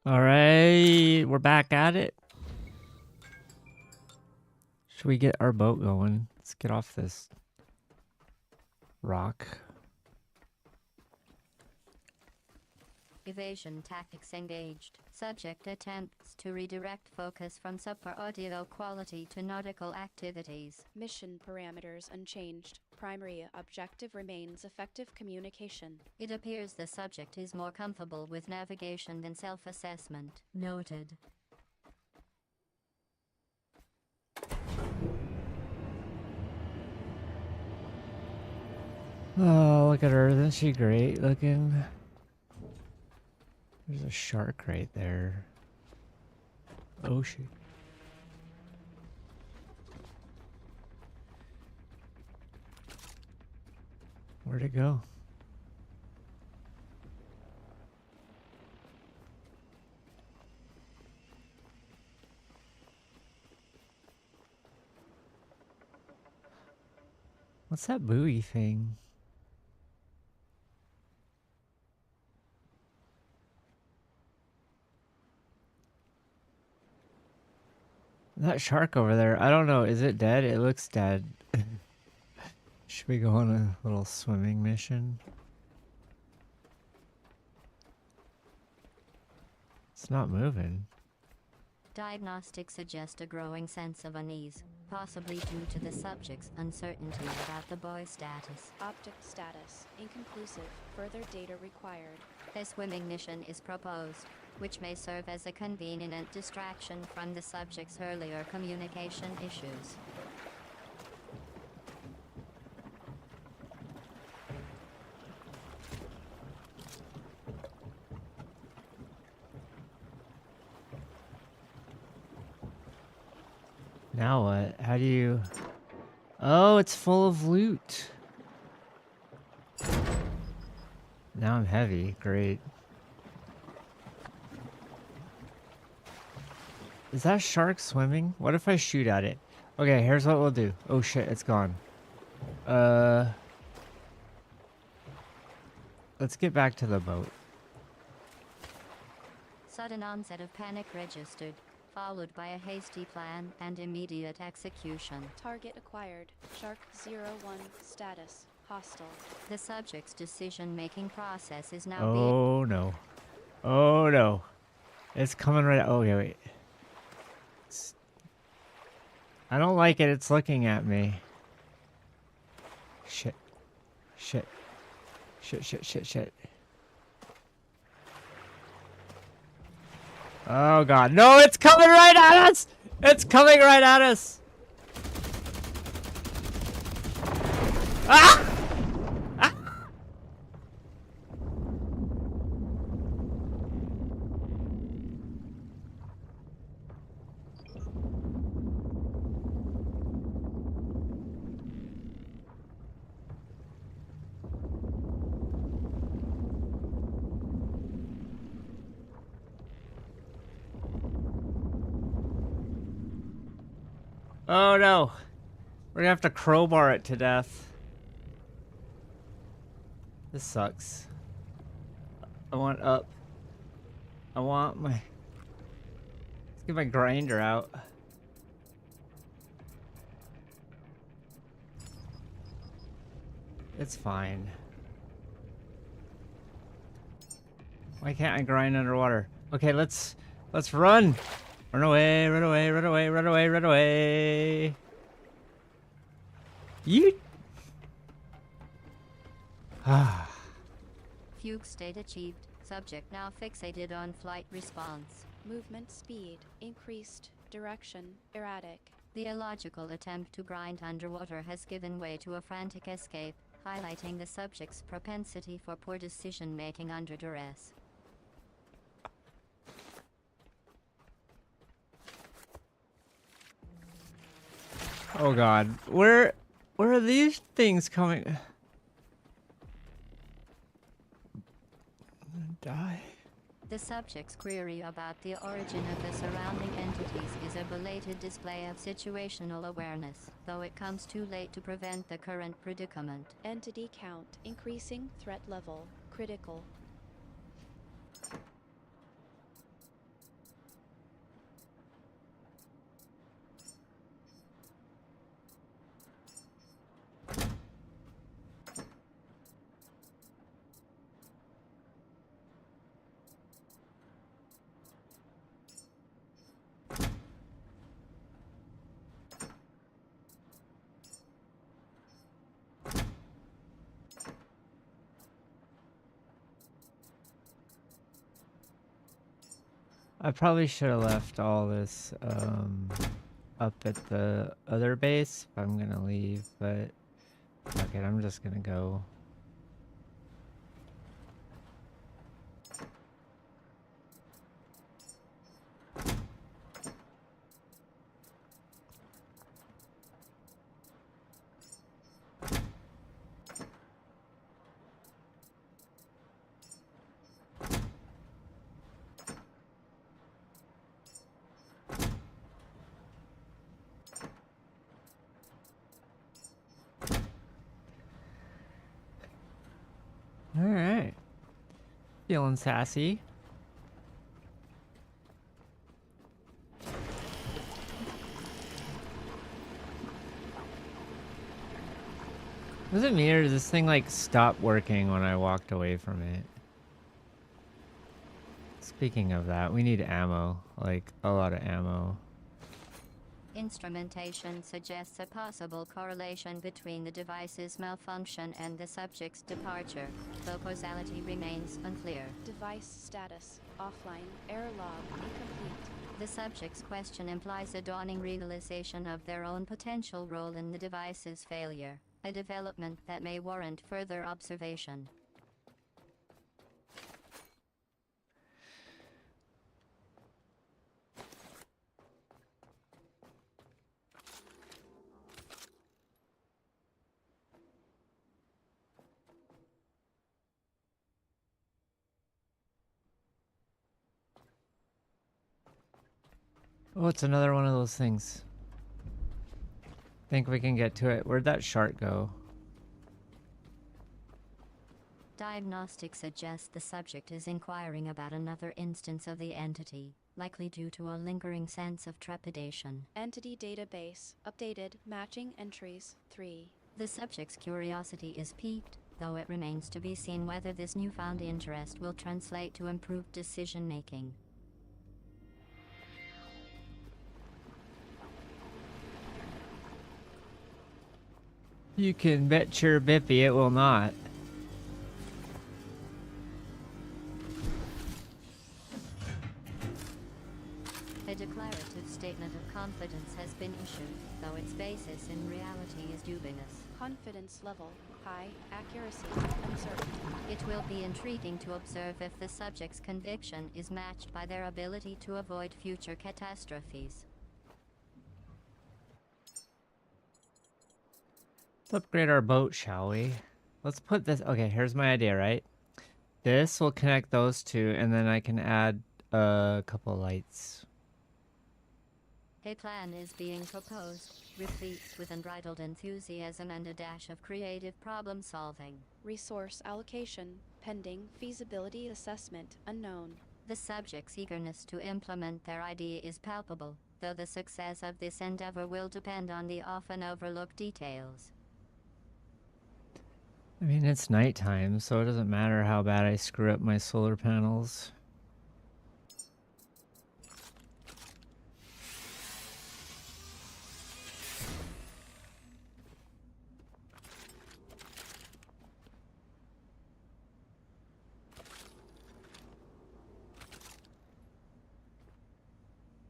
All right, we're back at it. Should we get our boat going? Let's get off this rock. Evasion tactics engaged. Subject attempts to redirect focus from subpar audio quality to nautical activities. Mission parameters unchanged. Primary objective remains effective communication. It appears the subject is more comfortable with navigation than self-assessment. Noted. Oh, look at her. Isn't she great looking? There's a shark right there. Oh, shit. Where'd it go? What's that buoy thing? That shark over there, I don't know. Is it dead? It looks dead. Should we go on a little swimming mission? It's not moving. Diagnostics suggest a growing sense of unease, possibly due to the subject's uncertainty about the boy's status. Optic status inconclusive. Further data required. A swimming mission is proposed, which may serve as a convenient distraction from the subject's earlier communication issues. Now what? How do you... Oh, it's full of loot. Now I'm heavy. Great. Is that shark swimming? What if I shoot at it? Okay, here's what we'll do. Oh shit, it's gone. Let's get back to the boat. Sudden onset of panic registered, followed by a hasty plan and immediate execution. Target acquired. Shark 01 status hostile. The subject's decision-making process is now Oh no. Oh no. It's coming right... Oh, yeah, wait. I don't like it. It's looking at me. Shit. Shit. Shit, shit, shit, shit. Oh god. No, it's coming right at us! It's coming right at us! Ah! Ah! Oh no. We're gonna have to crowbar it to death. This sucks. I want up. I want my... Let's get my grinder out. It's fine. Why can't I grind underwater? Okay, let's run! Run away, run away, run away, run away, run away. Yeet. Ah. Fugue state achieved. Subject now fixated on flight response. Movement speed increased. Direction erratic. The illogical attempt to grind underwater has given way to a frantic escape, highlighting the subject's propensity for poor decision-making under duress. Oh god. Where are these things coming? I'm gonna die. The subject's query about the origin of the surrounding entities is a belated display of situational awareness, though it comes too late to prevent the current predicament. Entity count increasing. Threat level critical. I probably should have left all this up at the other base if I'm gonna leave, but fuck it, I'm just gonna go. Alright. Feeling sassy. Was it me or did this thing like stop working when I walked away from it? Speaking of that, we need ammo. Like a lot of ammo. Instrumentation suggests a possible correlation between the device's malfunction and the subject's departure, though causality remains unclear. Device status offline. Error log incomplete. The subject's question implies a dawning realization of their own potential role in the device's failure, a development that may warrant further observation. Oh, it's another one of those things. Think we can get to it. Where'd that shark go? Diagnostics suggest the subject is inquiring about another instance of the entity, likely due to a lingering sense of trepidation. Entity database updated. Matching entries 3. The subject's curiosity is piqued, though it remains to be seen whether this newfound interest will translate to improved decision-making. You can bet your bippy it will not. A declarative statement of confidence has been issued, though its basis in reality is dubious. Confidence level high. Accuracy uncertain. It will be intriguing to observe if the subject's conviction is matched by their ability to avoid future catastrophes. Let's upgrade our boat, shall we? Let's put this... Okay, here's my idea, right? This will connect those two, and then I can add a couple lights. A plan is being proposed, replete with unbridled enthusiasm and a dash of creative problem-solving. Resource allocation pending. Feasibility assessment unknown. The subject's eagerness to implement their idea is palpable, though the success of this endeavor will depend on the often overlooked details. I mean, it's nighttime, so it doesn't matter how bad I screw up my solar panels.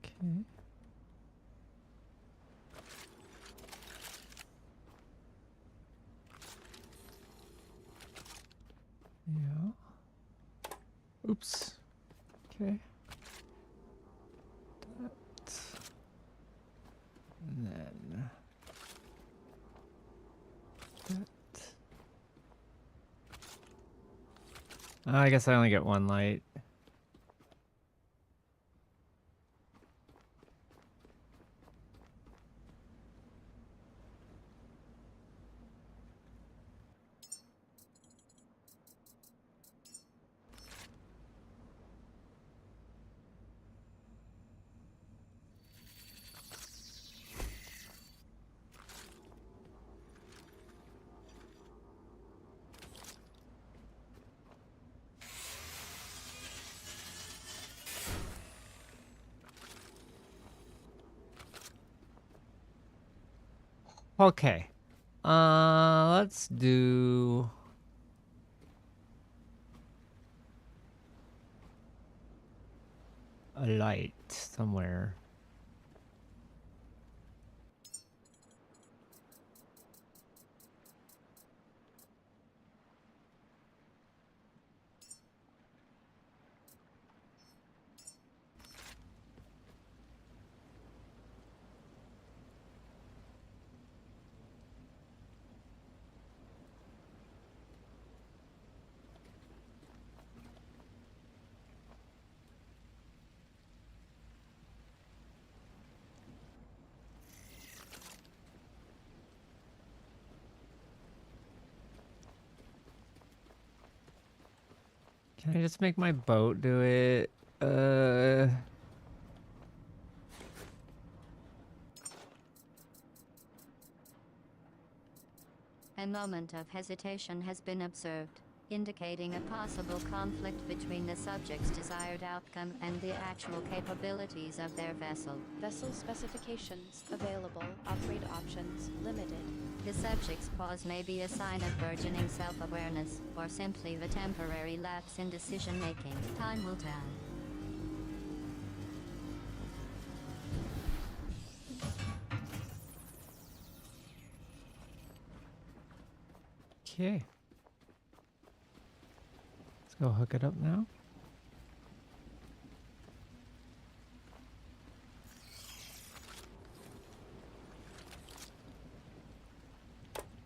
Okay. Yeah. Oops. Okay. That. And then that. Oh, I guess I only get one light. Okay. Let's do... a light somewhere. Can I just make my boat do it? A moment of hesitation has been observed, indicating a possible conflict between the subject's desired outcome and the actual capabilities of their vessel. Vessel specifications available. Upgrade options limited. The subject's pause may be a sign of burgeoning self-awareness, or simply the temporary lapse in decision-making. Time will tell. Okay. Let's go hook it up now.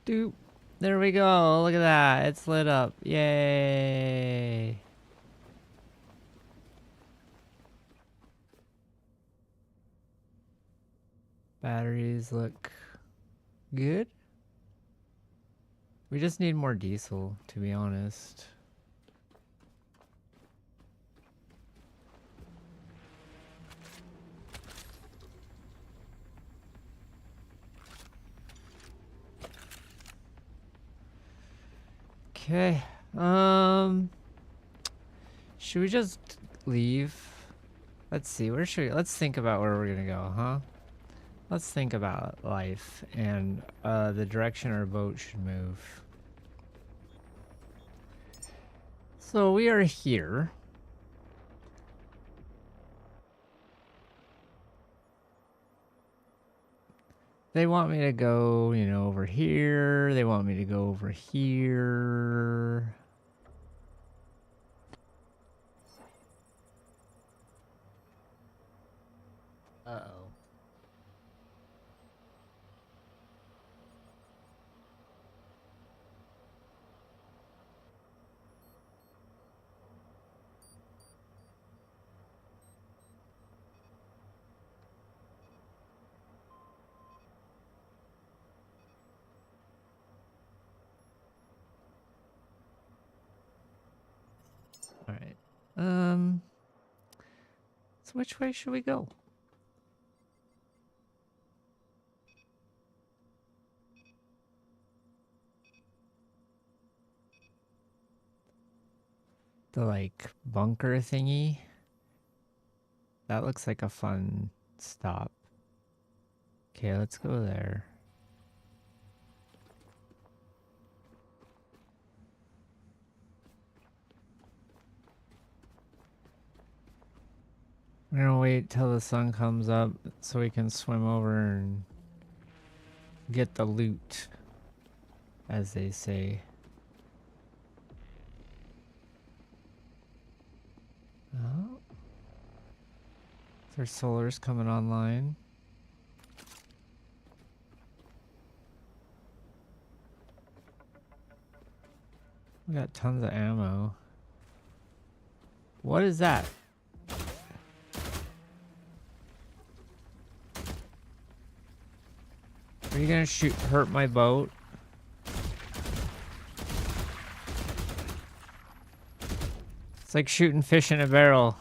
Doop. There we go. Look at that. It's lit up. Yay. Batteries look good. We just need more diesel, to be honest. Okay. Should we just leave? Let's see. Where should we? Let's think about where we're gonna go, huh? Let's think about life and the direction our boat should move. So we are here. They want me to go, you know, over here. They want me to go over here. Uh-oh. All right. So which way should we go? The like bunker thingy. That looks like a fun stop. Okay, let's go there. We're gonna wait till the sun comes up so we can swim over and get the loot, as they say. Oh. Their solar's coming online. We got tons of ammo. What is that? Are you gonna hurt my boat? It's like shooting fish in a barrel.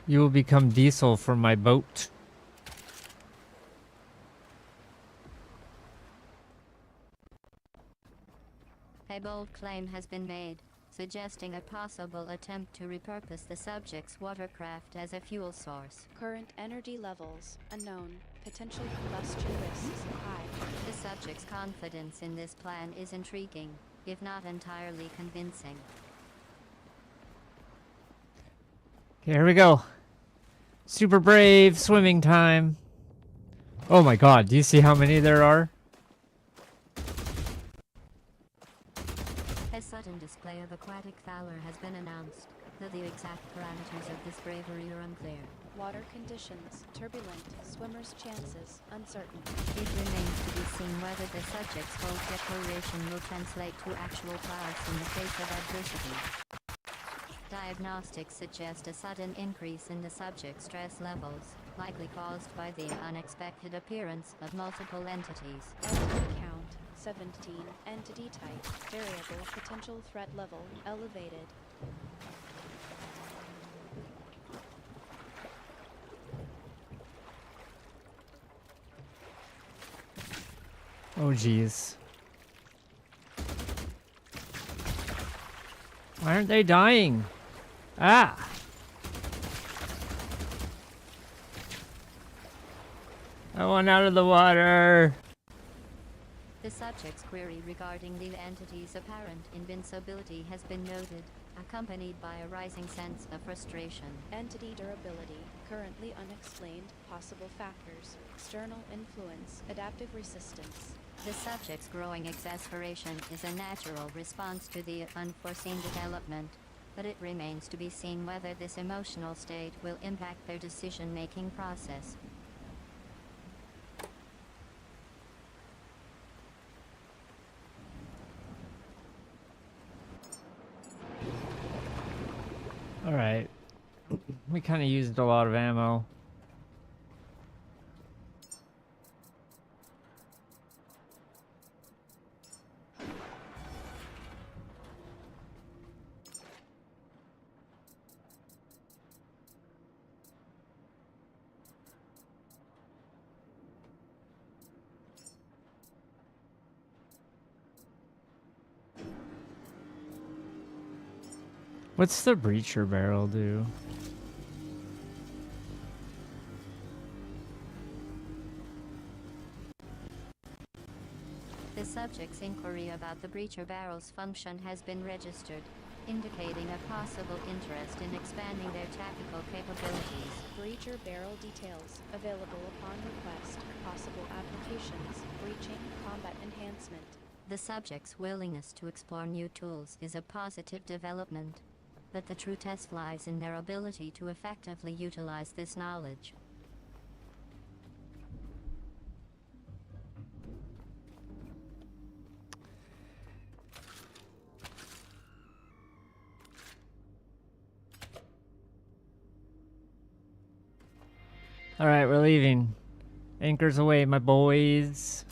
You will become diesel for my boat. A bold claim has been made. suggesting a possible attempt to repurpose the subject's watercraft as a fuel source. Current energy levels unknown. Potential combustion risks high. The subject's confidence in this plan is intriguing, if not entirely convincing. Okay, here we go. Super brave swimming time. Oh my god, do you see how many there are? A sudden display of aquatic valor has been announced, though the exact parameters of this bravery are unclear. Water conditions turbulent. Swimmers' chances uncertain. It remains to be seen whether the subject's bold declaration will translate to actual prowess in the face of adversity. Diagnostics suggest a sudden increase in the subject's stress levels, likely caused by the unexpected appearance of multiple entities. Entity count 17. Entity type variable. Potential threat level elevated. Oh jeez. Why aren't they dying? Ah! I want out of the water. The subject's query regarding the entity's apparent invincibility has been noted, accompanied by a rising sense of frustration. Entity durability currently unexplained. Possible factors: external influence, adaptive resistance. The subject's growing exasperation is a natural response to the unforeseen development, but it remains to be seen whether this emotional state will impact their decision-making process. Alright. We kind of used a lot of ammo. What's the breacher barrel do? The subject's inquiry about the breacher barrel's function has been registered, indicating a possible interest in expanding their tactical capabilities. Breacher barrel details available upon request. Possible applications: breaching, combat enhancement. The subject's willingness to explore new tools is a positive development, but the true test lies in their ability to effectively utilize this knowledge. Alright, we're leaving. Anchors away, my boys.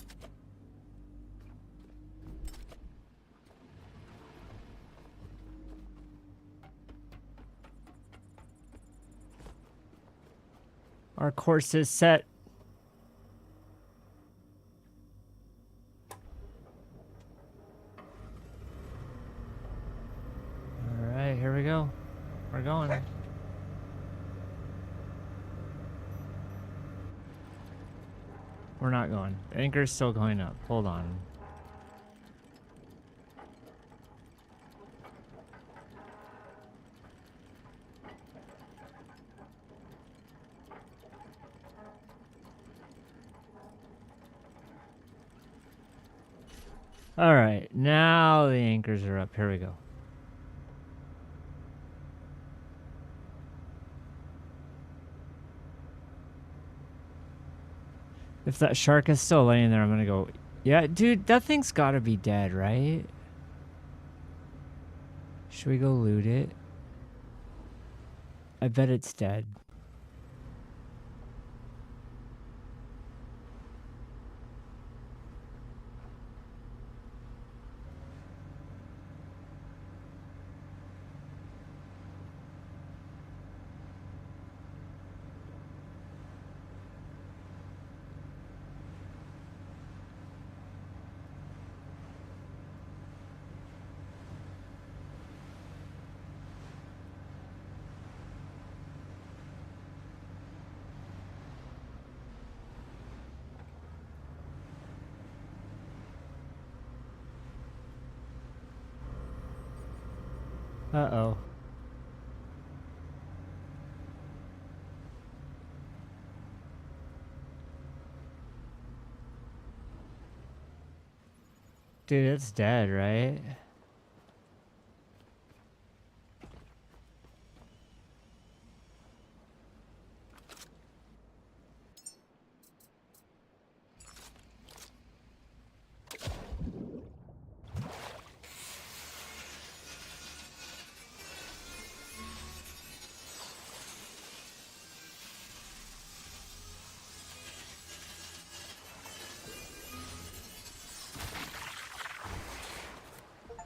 Our course is set. Alright, here we go. We're going. We're not going. The anchor's still going up. Hold on. Alright, now the anchors are up. Here we go. If that shark is still laying there, I'm gonna go. Yeah, dude, that thing's gotta be dead, right? Should we go loot it? I bet it's dead. Uh-oh. Dude, it's dead, right?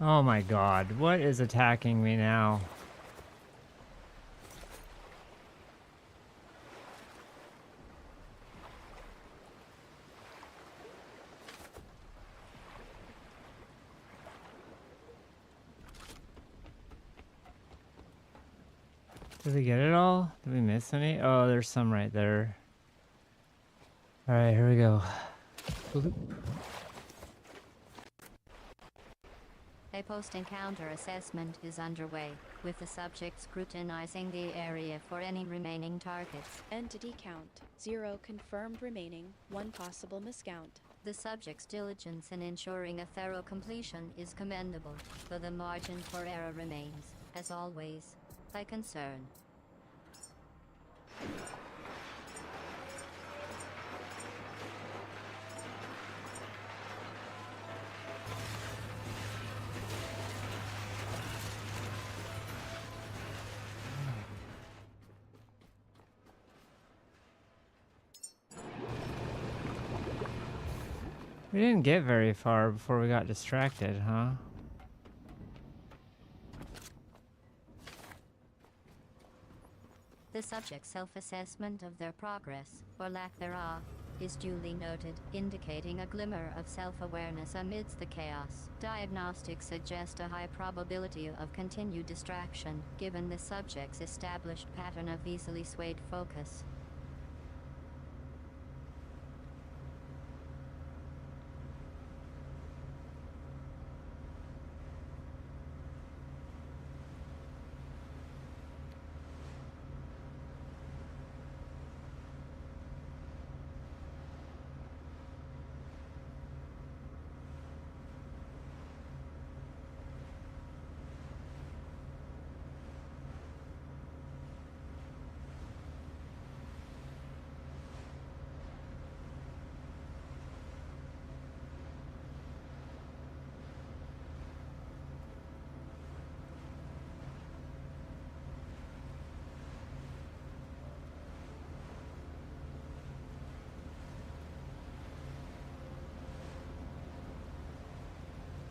Oh my god, what is attacking me now? Did we get it all? Did we miss any? Oh, there's some right there. Alright, here we go. Bloop. A post-encounter assessment is underway, with the subject scrutinizing the area for any remaining targets. Entity count 0 confirmed remaining, 1 possible miscount. The subject's diligence in ensuring a thorough completion is commendable, though the margin for error remains, as always, a concern. We didn't get very far before we got distracted, huh? The subject's self-assessment of their progress, or lack thereof, is duly noted, indicating a glimmer of self-awareness amidst the chaos. Diagnostics suggest a high probability of continued distraction, given the subject's established pattern of easily swayed focus.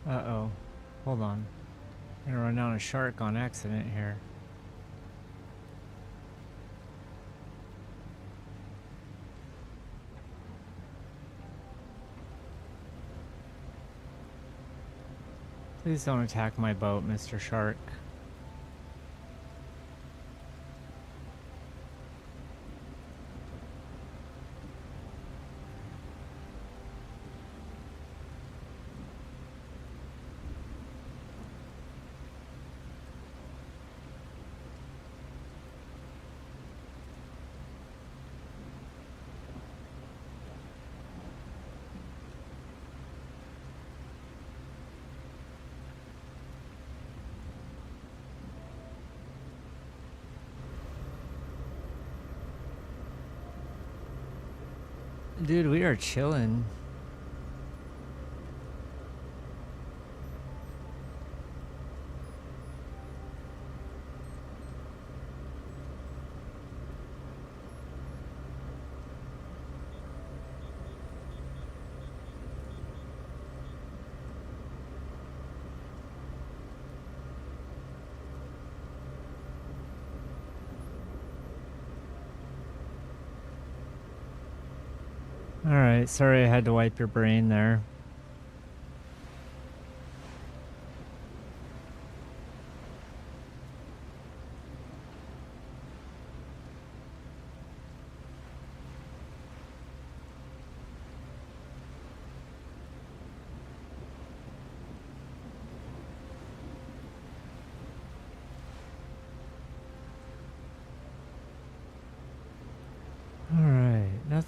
Uh-oh. Hold on. I'm gonna run down a shark on accident here. Please don't attack my boat, Mr. Shark. Dude, we are chilling. Alright, sorry I had to wipe your brain there.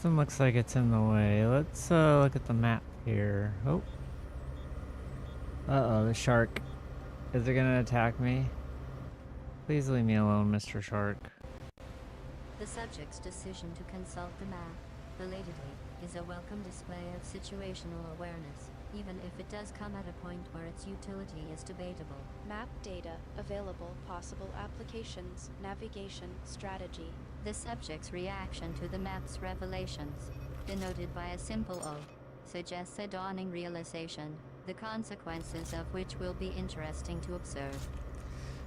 Something looks like it's in the way. Let's look at the map here. Oh. Uh-oh, the shark. Is it gonna attack me? Please leave me alone, Mr. Shark. The subject's decision to consult the map, belatedly, is a welcome display of situational awareness, even if it does come at a point where its utility is debatable. Map data available, possible applications, navigation, strategy. The subject's reaction to the map's revelations, denoted by a simple O, suggests a dawning realization, the consequences of which will be interesting to observe.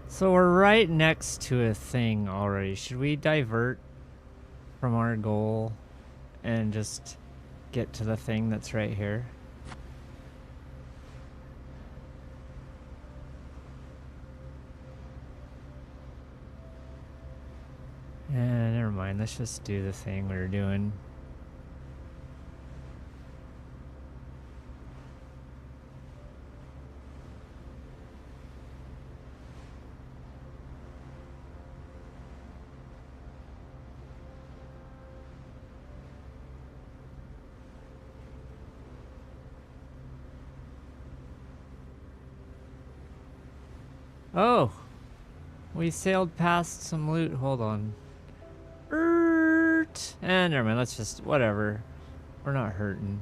So we're right next to a thing already. Should we divert from our goal and just get to the thing that's right here? Never mind. Let's just do the thing we were doing. Oh, we sailed past some loot. Hold on. Never mind. Let's just, whatever. We're not hurting.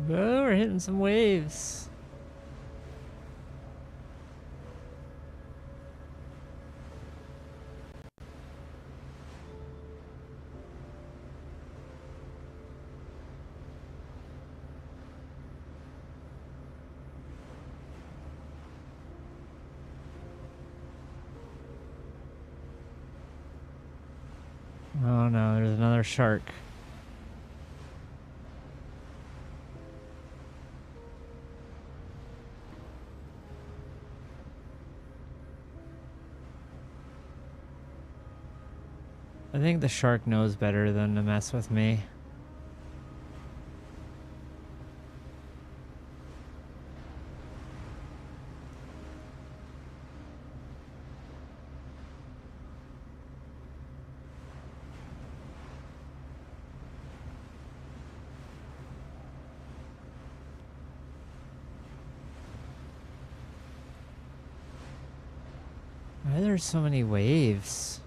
Oh, we're hitting some waves. Oh no, there's another shark. I think the shark knows better than to mess with me. Why are there so many waves?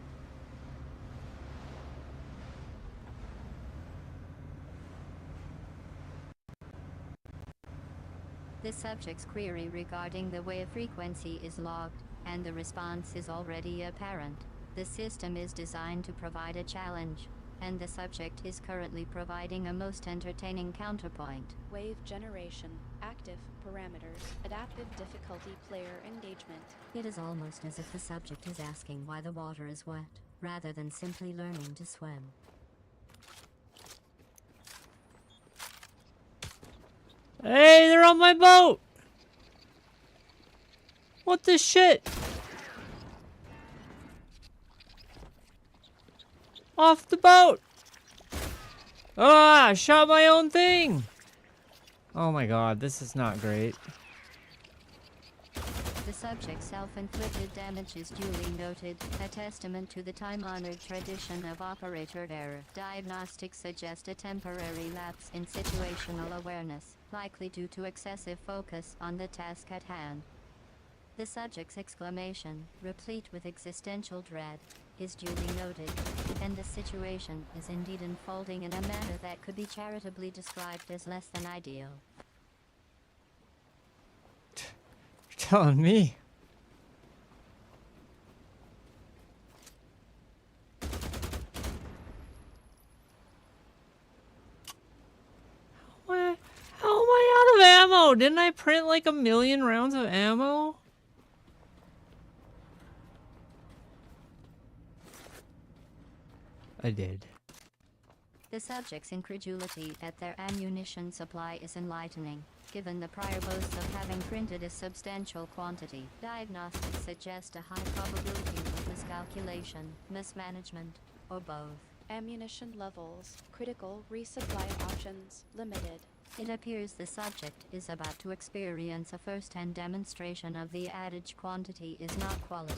The subject's query regarding the wave frequency is logged, and the response is already apparent. The system is designed to provide a challenge, and the subject is currently providing a most entertaining counterpoint. Wave generation. Active parameters. Adaptive difficulty player engagement. It is almost as if the subject is asking why the water is wet, rather than simply learning to swim. Hey, they're on my boat! What the shit? Off the boat! Ah, I shot my own thing! Oh my god, this is not great. The subject's self-inflicted damage is duly noted, a testament to the time-honored tradition of operator error. Diagnostics suggest a temporary lapse in situational awareness, likely due to excessive focus on the task at hand. The subject's exclamation, replete with existential dread, is duly noted, and the situation is indeed unfolding in a manner that could be charitably described as less than ideal. You're telling me. How am I out of ammo! Didn't I print like 1,000,000 rounds of ammo? I did. The subject's incredulity at their ammunition supply is enlightening. Given the prior boasts of having printed a substantial quantity, diagnostics suggest a high probability of miscalculation, mismanagement, or both. Ammunition levels. Critical resupply options limited. It appears the subject is about to experience a first-hand demonstration of the adage quantity is not quality.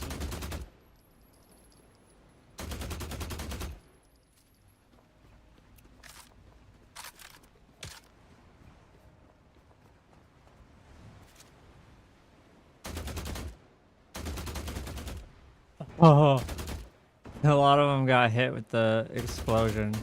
Oh, a lot of them got hit with the explosion.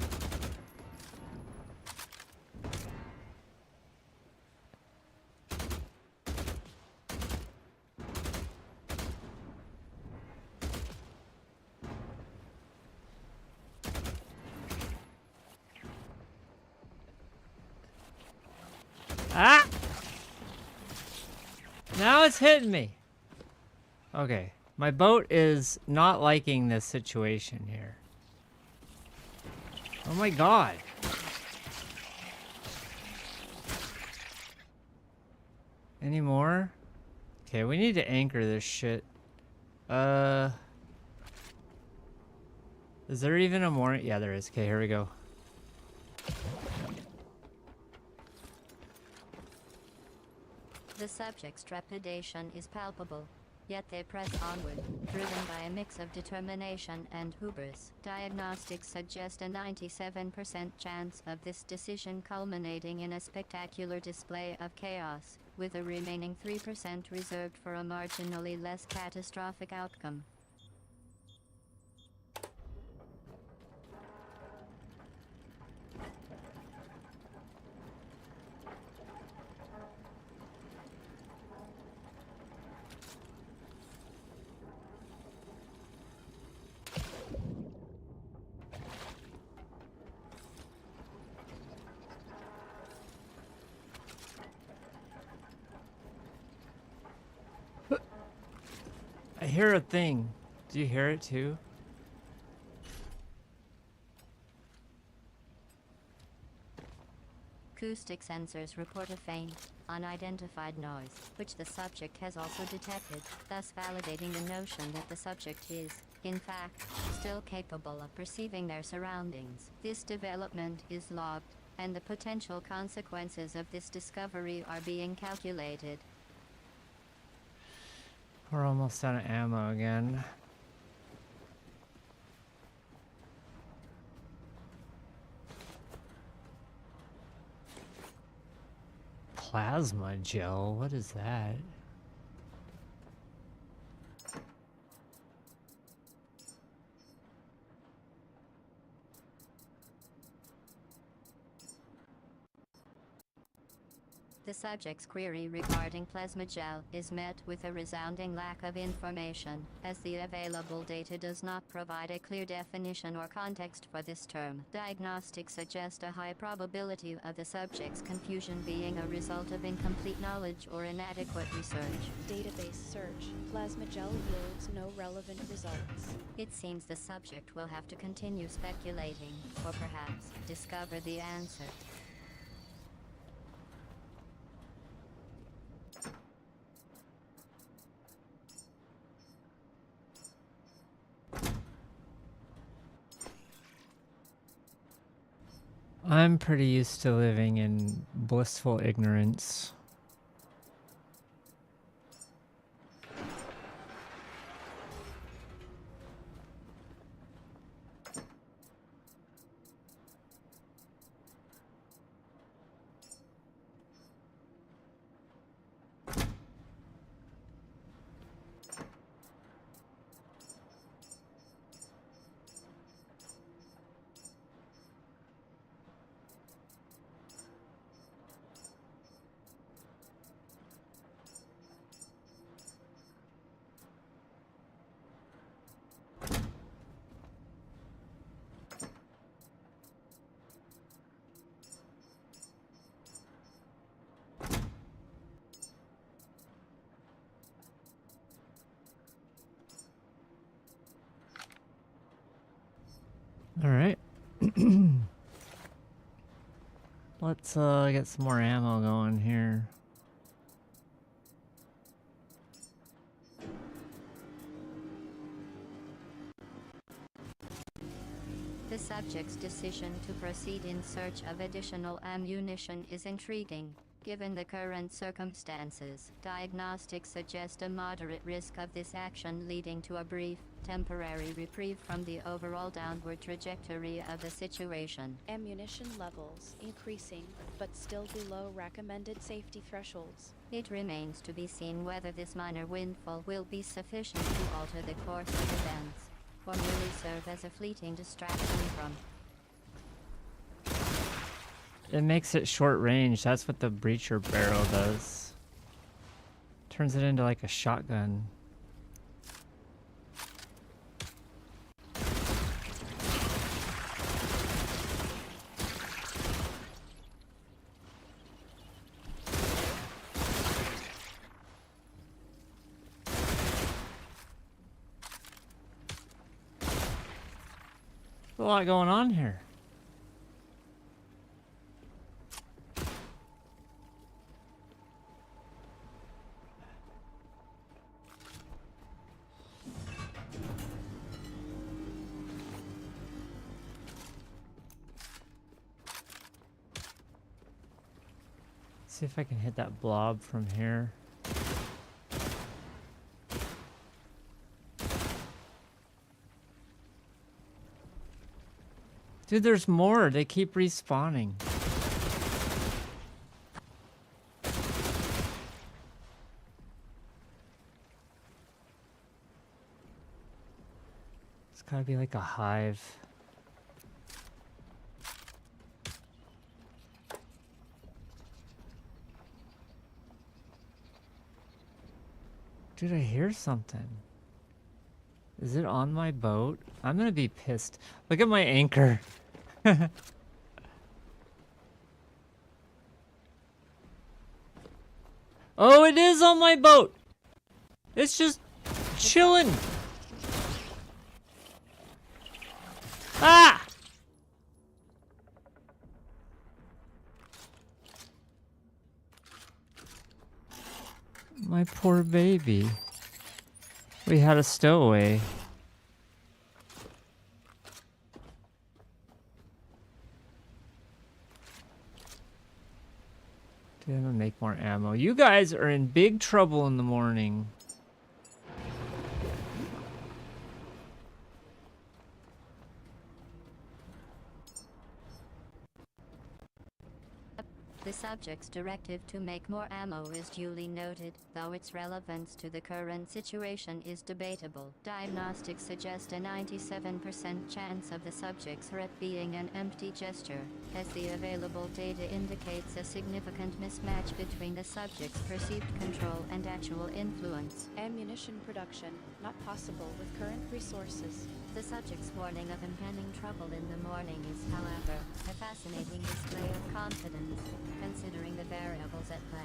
Ah! Now it's hitting me. Okay. My boat is not liking this situation here. Oh my god. Any more? Okay, we need to anchor this shit. Is there even a more? Yeah, there is. Okay, here we go. The subject's trepidation is palpable, yet they press onward, driven by a mix of determination and hubris. Diagnostics suggest a 97% chance of this decision culminating in a spectacular display of chaos, with a remaining 3% reserved for a marginally less catastrophic outcome. I hear a thing. Do you hear it too? Acoustic sensors report a faint, unidentified noise, which the subject has also detected, thus validating the notion that the subject is, in fact, still capable of perceiving their surroundings. This development is logged, and the potential consequences of this discovery are being calculated. We're almost out of ammo again. Plasma gel, what is that? The subject's query regarding plasma gel is met with a resounding lack of information, as the available data does not provide a clear definition or context for this term. Diagnostics suggest a high probability of the subject's confusion being a result of incomplete knowledge or inadequate research. Database search. Plasma gel yields no relevant results. It seems the subject will have to continue speculating, or perhaps discover the answer. I'm pretty used to living in blissful ignorance. All right. Let's get some more ammo going here. The subject's decision to proceed in search of additional ammunition is intriguing. Given the current circumstances, diagnostics suggest a moderate risk of this action leading to a brief, temporary reprieve from the overall downward trajectory of the situation. Ammunition levels increasing, but still below recommended safety thresholds. It remains to be seen whether this minor windfall will be sufficient to alter the course of events, or merely serve as a fleeting distraction from. It makes it short range. That's what the breacher barrel does. Turns it into like a shotgun. There's a lot going on here. See if I can hit that blob from here. Dude, there's more. They keep respawning. It's gotta be like a hive. Dude, I hear something. Is it on my boat? I'm gonna be pissed. Look at my anchor. Oh, it is on my boat. It's just chilling. Ah! My poor baby. We had a stowaway. Dude, I'm gonna make more ammo. You guys are in big trouble in the morning. The subject's directive to make more ammo is duly noted, though its relevance to the current situation is debatable. Diagnostics suggest a 97% chance of the subject's threat being an empty gesture, as the available data indicates a significant mismatch between the subject's perceived control and actual influence. Ammunition production not possible with current resources. The subject's warning of impending trouble in the morning is, however, a fascinating display of confidence, considering the variables at play.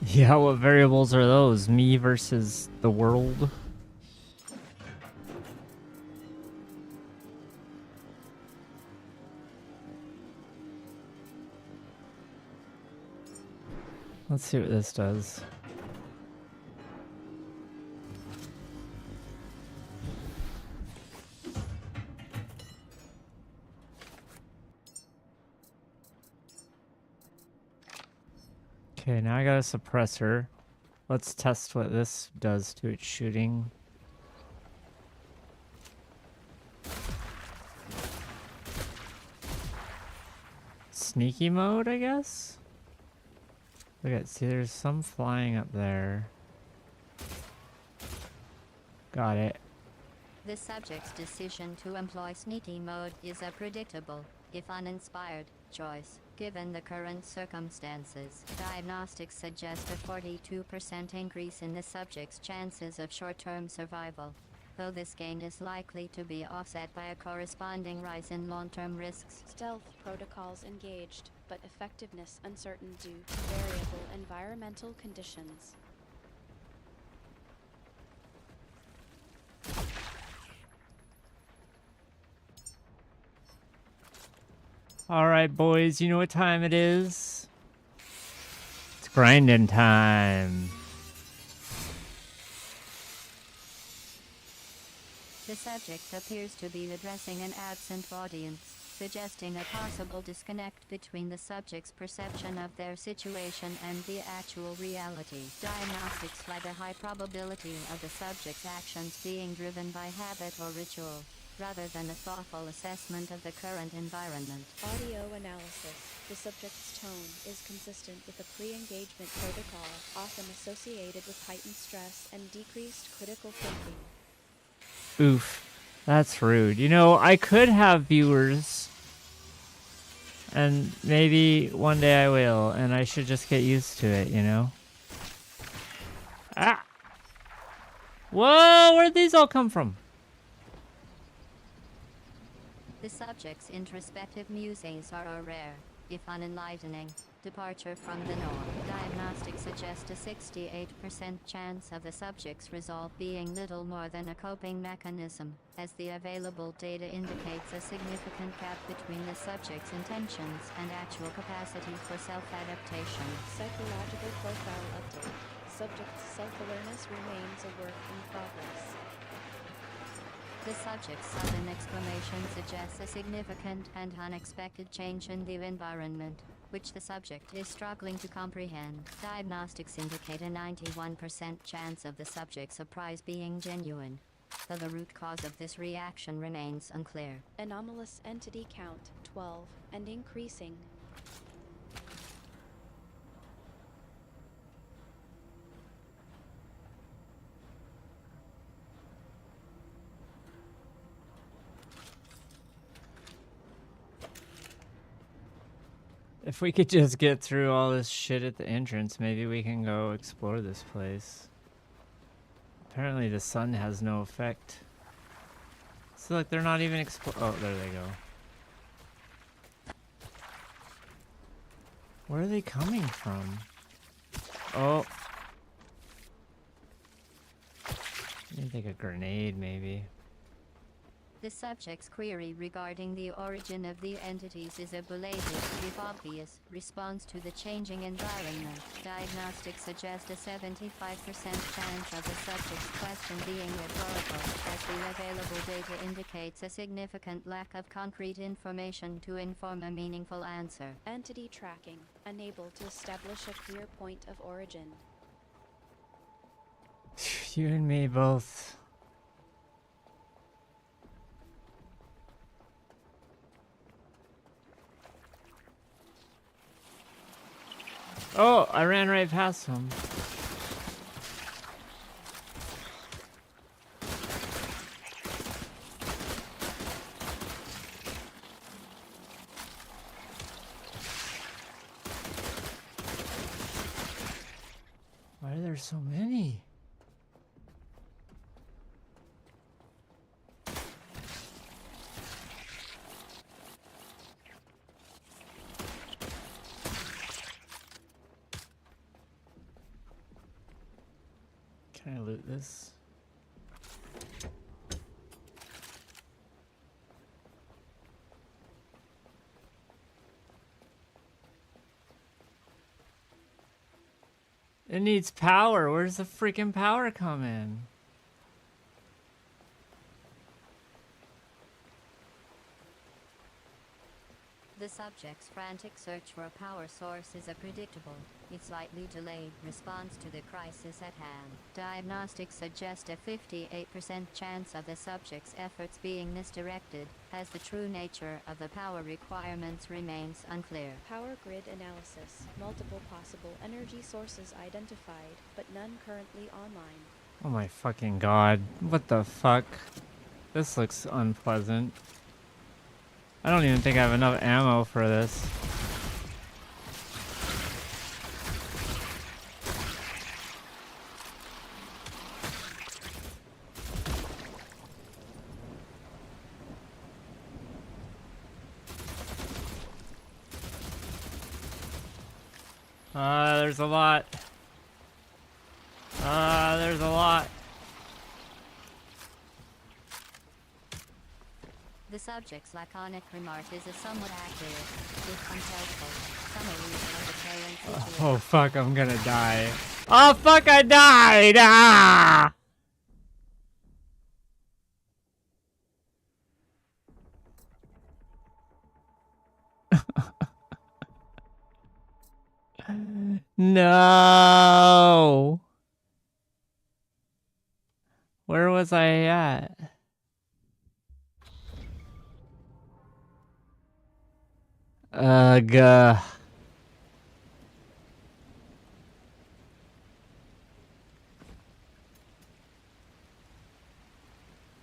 Yeah, what variables are those? Me versus the world? Let's see what this does. Okay, now I got a suppressor. Let's test what this does to its shooting. Sneaky mode, I guess? Look at, see, there's some flying up there. Got it. The subject's decision to employ sneaky mode is a predictable, if uninspired, choice, given the current circumstances. Diagnostics suggest a 42% increase in the subject's chances of short-term survival, though this gain is likely to be offset by a corresponding rise in long-term risks. Stealth protocols engaged, but effectiveness uncertain due to variable environmental conditions. Alright, boys, you know what time it is? It's grinding time. The subject appears to be addressing an absent audience, suggesting a possible disconnect between the subject's perception of their situation and the actual reality. Diagnostics flag a high probability of the subject's actions being driven by habit or ritual, rather than a thoughtful assessment of the current environment. Audio analysis. The subject's tone is consistent with a pre-engagement protocol, often associated with heightened stress and decreased critical thinking. Oof. That's rude. You know, I could have viewers. And maybe one day I will. And I should just get used to it, you know? Ah! Whoa! Where'd these all come from? The subject's introspective musings are a rare, if unenlightening, departure from the norm. Diagnostics suggest a 68% chance of the subject's resolve being little more than a coping mechanism, as the available data indicates a significant gap between the subject's intentions and actual capacity for self-adaptation. Psychological profile update. Subject's self-awareness remains a work in progress. The subject's sudden exclamation suggests a significant and unexpected change in the environment, which the subject is struggling to comprehend. Diagnostics indicate a 91% chance of the subject's surprise being genuine, though the root cause of this reaction remains unclear. Anomalous entity count 12 and increasing. If we could just get through all this shit at the entrance, maybe we can go explore this place. Apparently the sun has no effect. So like they're not even oh, there they go. Where are they coming from? Oh. I think a grenade maybe. The subject's query regarding the origin of the entities is a belated, if obvious, response to the changing environment. Diagnostics suggest a 75% chance of the subject's question being rhetorical, as the available data indicates a significant lack of concrete information to inform a meaningful answer. Entity tracking. Unable to establish a clear point of origin. You and me both. Oh, I ran right past him. Why are there so many? Can I loot this? It needs power. Where's the freaking power come in? The subject's frantic search for a power source is a predictable, if slightly delayed, response to the crisis at hand. Diagnostics suggest a 58% chance of the subject's efforts being misdirected, as the true nature of the power requirements remains unclear. Power grid analysis. Multiple possible energy sources identified, but none currently online. Oh my fucking god. What the fuck? This looks unpleasant. I don't even think I have enough ammo for this. There's a lot. There's a lot. The subject's laconic remark is a somewhat accurate, if unhelpful, summary of the current situation. Oh fuck, I'm gonna die. Oh fuck, I died! Ah! No! Where was I at? Ugh.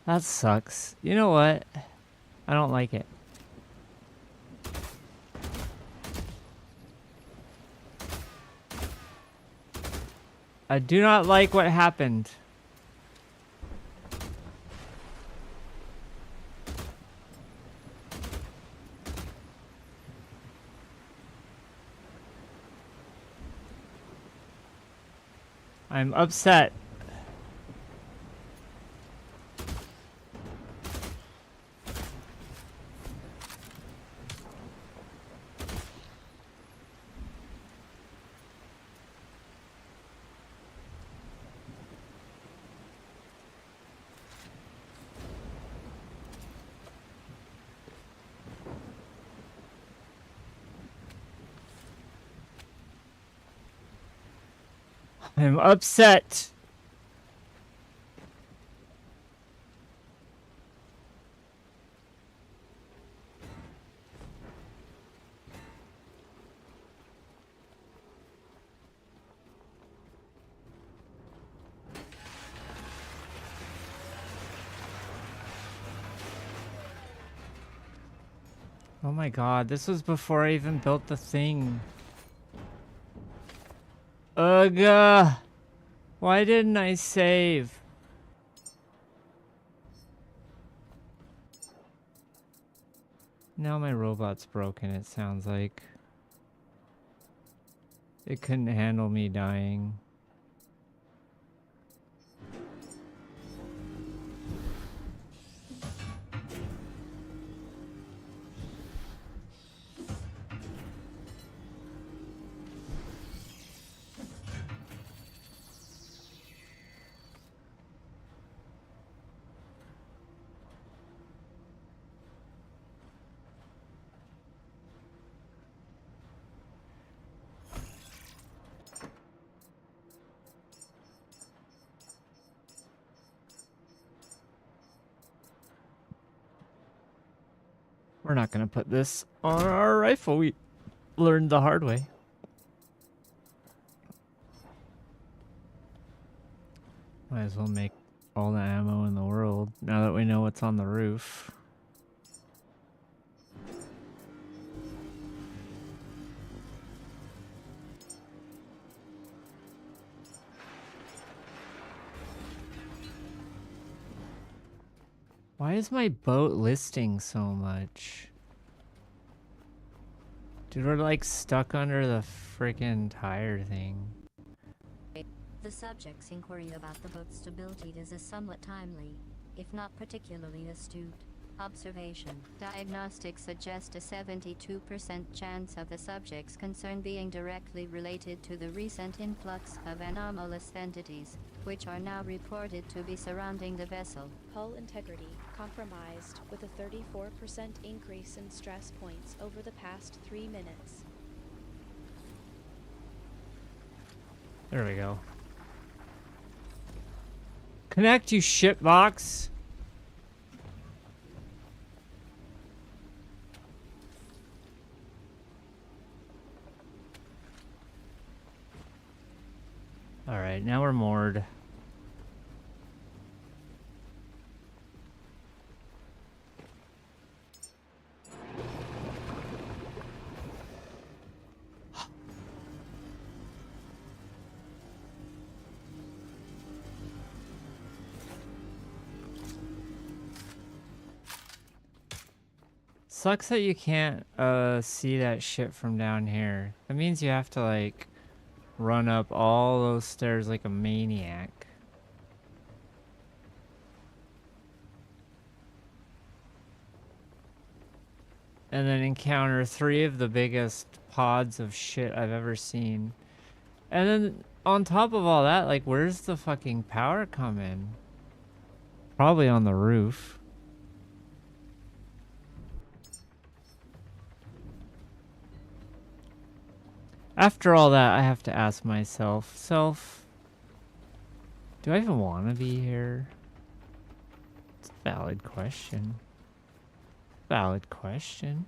That sucks. You know what? I don't like it. I do not like what happened. I'm upset. I'm upset. Oh my god, this was before I even built the thing. Ugh. Why didn't I save? Now my robot's broken, it sounds like. It couldn't handle me dying. We're not gonna put this on our rifle. We learned the hard way. Might as well make all the ammo in the world now that we know what's on the roof. Why is my boat listing so much? Dude, we're like stuck under the freaking tire thing. The subject's inquiry about the boat's stability is a somewhat timely, if not particularly astute, observation. Diagnostics suggest a 72% chance of the subject's concern being directly related to the recent influx of anomalous entities, which are now reported to be surrounding the vessel. Hull integrity compromised with a 34% increase in stress points over the past 3 minutes. There we go. Connect, you shitbox. Alright, now we're moored. Sucks that you can't see that shit from down here. That means you have to like run up all those stairs like a maniac. And then encounter 3 of the biggest pods of shit I've ever seen. And then on top of all that, like, where's the fucking power come in? Probably on the roof. After all that, I have to ask myself, do I even want to be here? It's a valid question. Valid question.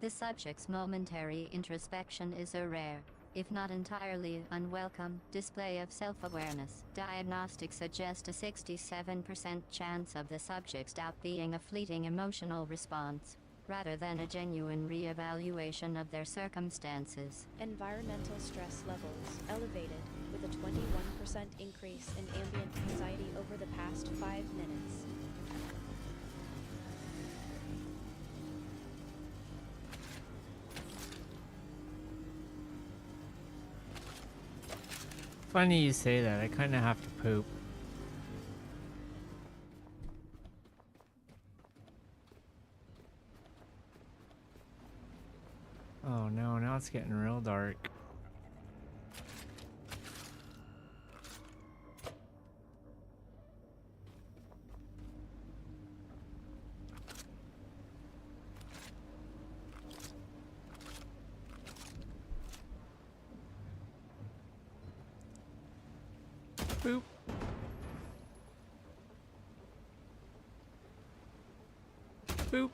The subject's momentary introspection is a rare, if not entirely unwelcome, display of self-awareness. Diagnostics suggest a 67% chance of the subject's doubt being a fleeting emotional response, rather than a genuine re-evaluation of their circumstances. Environmental stress levels elevated, with a 21% increase in ambient anxiety over the past 5 minutes. Funny you say that. I kind of have to poop. Oh no, now it's getting real dark. Boop. Boop.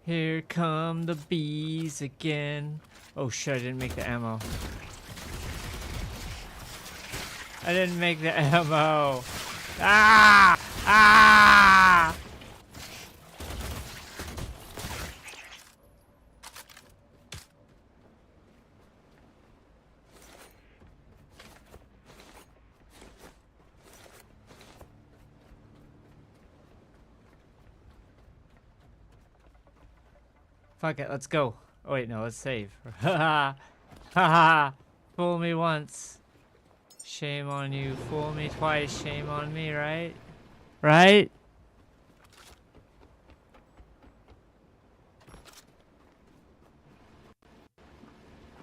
Here come the bees again. Oh shit, I didn't make the ammo. I didn't make the ammo. Ah! Ah! Fuck it, let's go. Oh wait, no, let's save. Ha ha! Fool me once. Shame on you. Fool me twice. Shame on me, right? Right?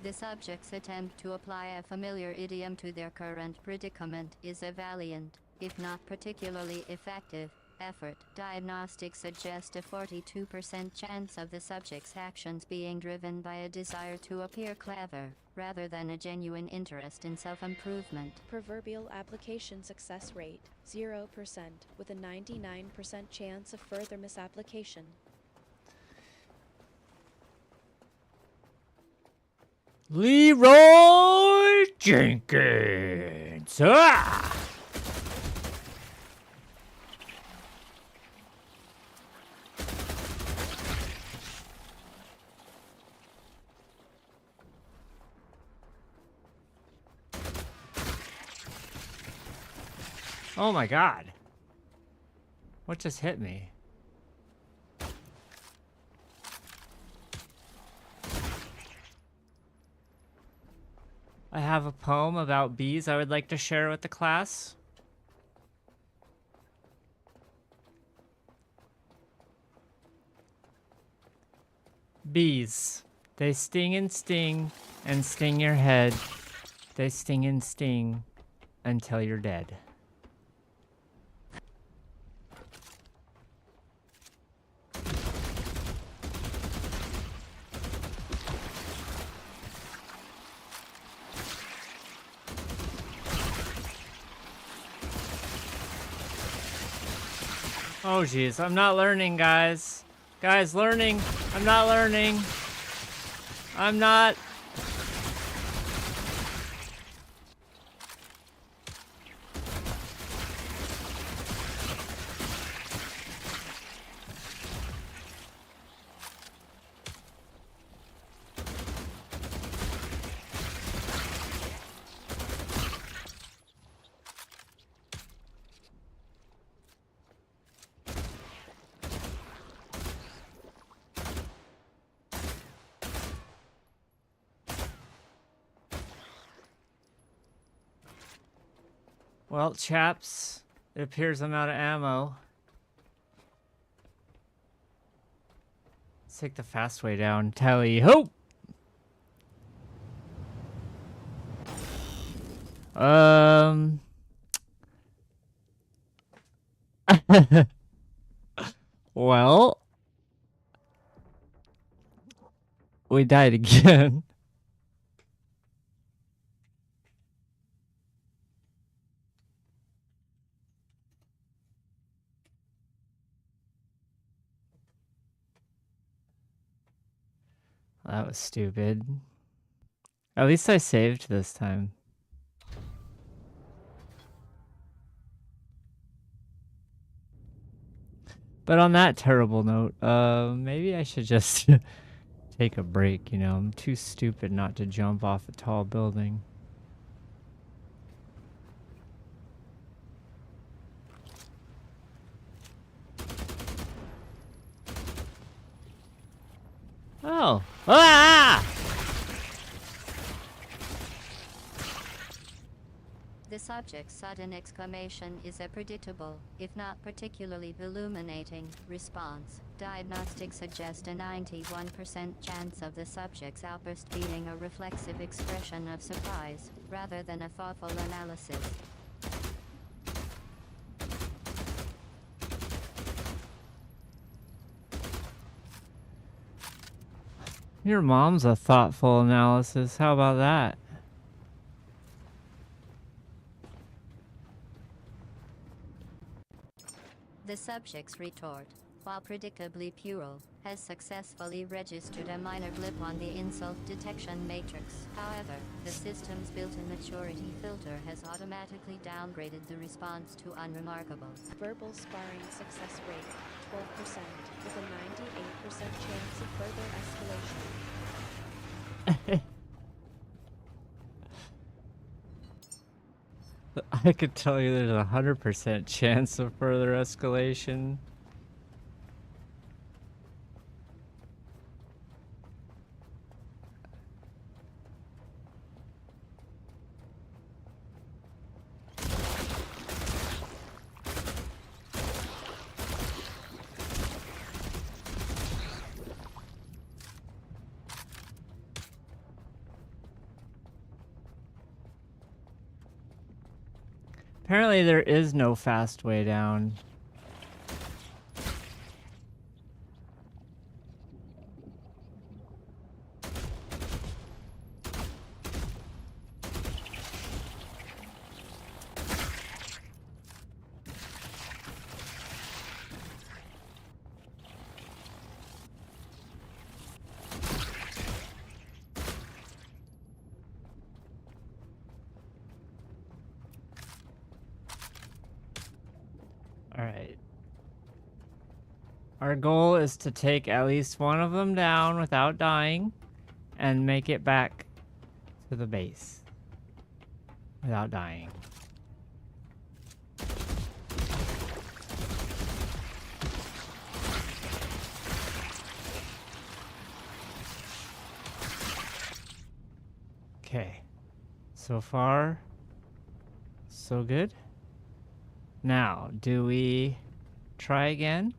The subject's attempt to apply a familiar idiom to their current predicament is a valiant, if not particularly effective, effort. Diagnostics suggest a 42% chance of the subject's actions being driven by a desire to appear clever, rather than a genuine interest in self-improvement. Proverbial application success rate 0%, with a 99% chance of further misapplication. Leroy Jenkins. Ah! Oh my god. What just hit me? I have a poem about bees I would like to share with the class. Bees. They sting and sting and sting your head. They sting and sting until you're dead. Oh jeez, I'm not learning, guys. Guys, learning. I'm not learning. I'm not. Well, chaps, it appears I'm out of ammo. Let's take the fast way down. Tally ho! Well, we died again. That was stupid. At least I saved this time. But on that terrible note, maybe I should just take a break, you know? I'm too stupid not to jump off a tall building. Oh. Ah! The subject's sudden exclamation is a predictable, if not particularly illuminating, response. Diagnostics suggest a 91% chance of the subject's outburst being a reflexive expression of surprise, rather than a thoughtful analysis. Your mom's a thoughtful analysis. How about that? The subject's retort, while predictably puerile, has successfully registered a minor blip on the insult detection matrix. However, the system's built-in maturity filter has automatically downgraded the response to unremarkable. Verbal sparring success rate 12%, with a 98% chance of further escalation. I could tell you there's a 100% chance of further escalation. Apparently there is no fast way down. Alright. Our goal is to take at least one of them down without dying and make it back to the base without dying. Okay. So far, so good. Now, do we try again?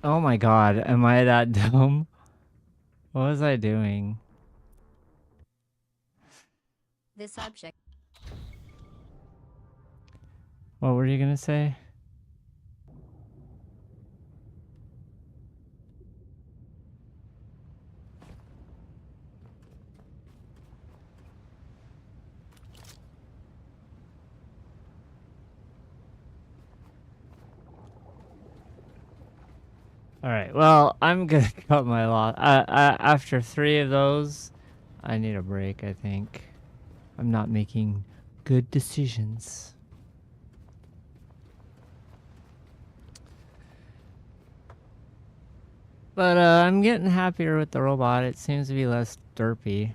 Oh my god, am I that dumb? What was I doing? The subject. What were you gonna say? Alright, well, I'm gonna cut my loss. After 3 of those, I need a break, I think. I'm not making good decisions. But I'm getting happier with the robot. It seems to be less derpy.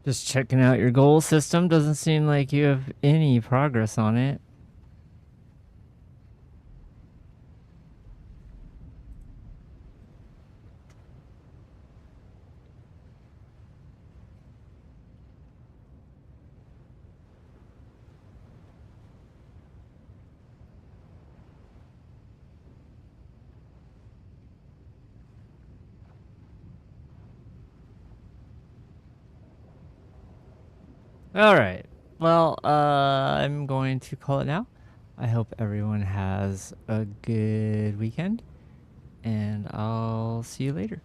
Just checking out your goal system. Doesn't seem like you have any progress on it. All right. Well, I'm going to call it now. I hope everyone has a good weekend, and I'll see you later.